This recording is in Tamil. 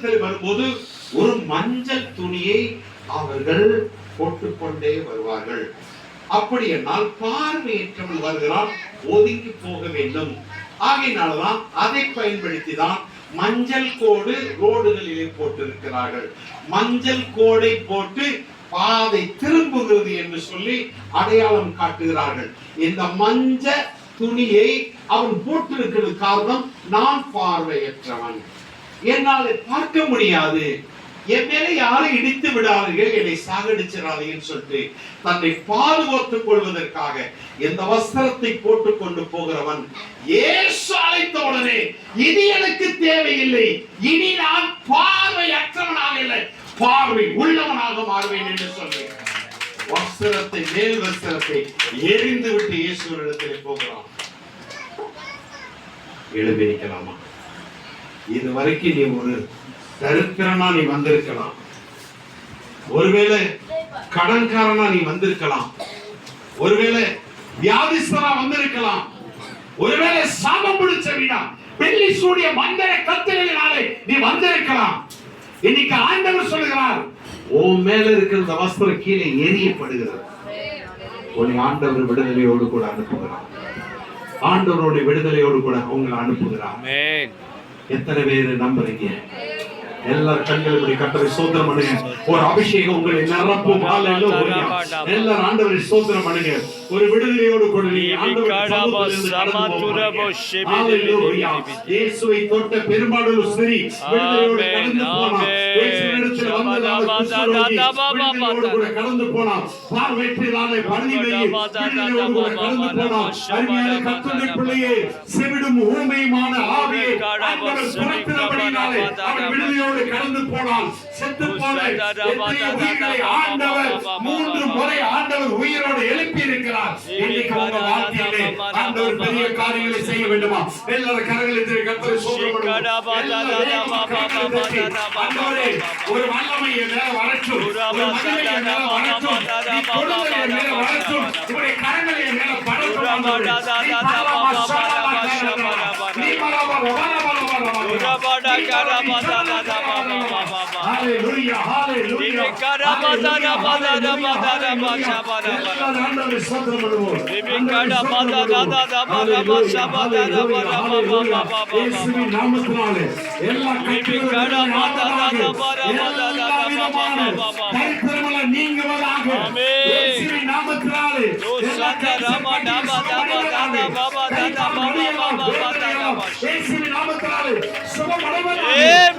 இடத்தில் வரும்போது ஒரு மஞ்சள் துணியை அவர்கள் போட்டுக்கொண்டே வருவார்கள். அப்படி என்னால் பார்வையற்றவன் வருகிறான், ஒதுங்கி போக வேண்டும். ஆகையினால்தான் அதை பயன்படுத்தி தான் மஞ்சள் கோடு ரோடுகளிலே போட்டிருக்கிறார்கள். மஞ்சள் கோடை போட்டு பாதை திரும்புகிறது என்று சொல்லி அடையாளம் காட்டுகிறார்கள். இந்த மஞ்சள் துணியை அவன் போட்டிருக்கிறது காரணம், நான் பார்வையற்றவன், என்னால் பார்க்க முடியாது, என் மேலே யாரும் இடித்து விடாதீர்கள், என்னை சாகடிச்சிடாதீங்கன்னு சொல்லிட்டு தன்னை பாதுகாத்துக் கொள்வதற்காக இந்த வஸ்திரத்தை போட்டுக் கொண்டு போகிறவன் இயேசு அழைத்த உடனே இனி எனக்கு தேவையில்லை, இனி நான் பார்வையற்றவனாக இல்லை, பார்வை உள்ளவனாக மாறுவேன் என்று சொல்லி வஸ்திரத்தை, மேல் வஸ்திரத்தை எரிந்து விட்டு இயேசுவினிடத்தில் போகிறான். எழுந்திருக்கலாமா? இதுவரைக்கும் நீ ஒரு தரித்திரனா நீ வந்திருக்கலாம், ஒருவேளை கடன்காரனா நீ வந்திருக்கலாம், ஒருவேளை வியாதிஸ்தரா வந்திருக்கலாம், ஒருவேளை சாபம் பிடிச்ச வீடா வெள்ளி சூடிய மந்திர கத்திரினாலே நீ வந்திருக்கலாம். இன்னைக்கு ஆண்டவர் சொல்லுகிறார், உன் மேல இருக்கிற இந்த வஸ்திரம் கீழே எரியப்படுகிறது. உன்னை ஆண்டவர் விடுதலையோடு கூட அனுப்புகிறார். ஆண்டவருடைய விடுதலையோடு கூட உங்களை அனுப்புகிறார். எத்தனை பேர் நம்புறீங்க? எல்லாரும் கண்களை கர்த்தரை ஸ்தோத்திரம் பண்ணுங்க. ஒரு அபிஷேகம் உங்களை நிரப்பும். ஹல்லேலூயா. எல்லாரும் ஆண்டவரை ஸ்தோத்திரம் பண்ணுங்க. ஒரு விடுதலையோடு கூட ஹல்லேலூயா. இயேசுவை தொட்ட பெரும்பாலும் ஸ்திரீ விடுதலையோடு கடந்து போனார். இயேசுவினிடத்தில் வந்ததால் கூட கடந்து போனார். பார்வையற்றதாலே பரிதிமையில் விடுதலையோடு கூட கடந்து போனார். அருமையான கர்த்தருடைய பிள்ளையே, செவிடும் ஊமையுமான ஆவியை ஆண்டவர் துரத்தினபடியாலே அவர் விடுதலையோடு கடந்து போனான். செத்து போன உயிரை ஆண்டவர் 3 முறை ஆண்டவர் உயிரோடு எழுப்பி இருக்கிறார். இன்னைக்கு உங்க வாழ்க்கையிலே ஆண்டவர் பெரிய காரியங்களை செய்ய வேண்டுமா? எல்லாரும் கரங்களை தட்டி கர்த்தரை ஸ்தோத்திரம் பண்ணுவோம். ஒரு வல்லமை மேல வரட்டும், ஒரு மகிமை மேல வரட்டும், நீ கொடுமை மேல வரட்டும், உங்களுடைய கரங்களை மேல படட்டும். Hallelujah, hallelujah. Amen.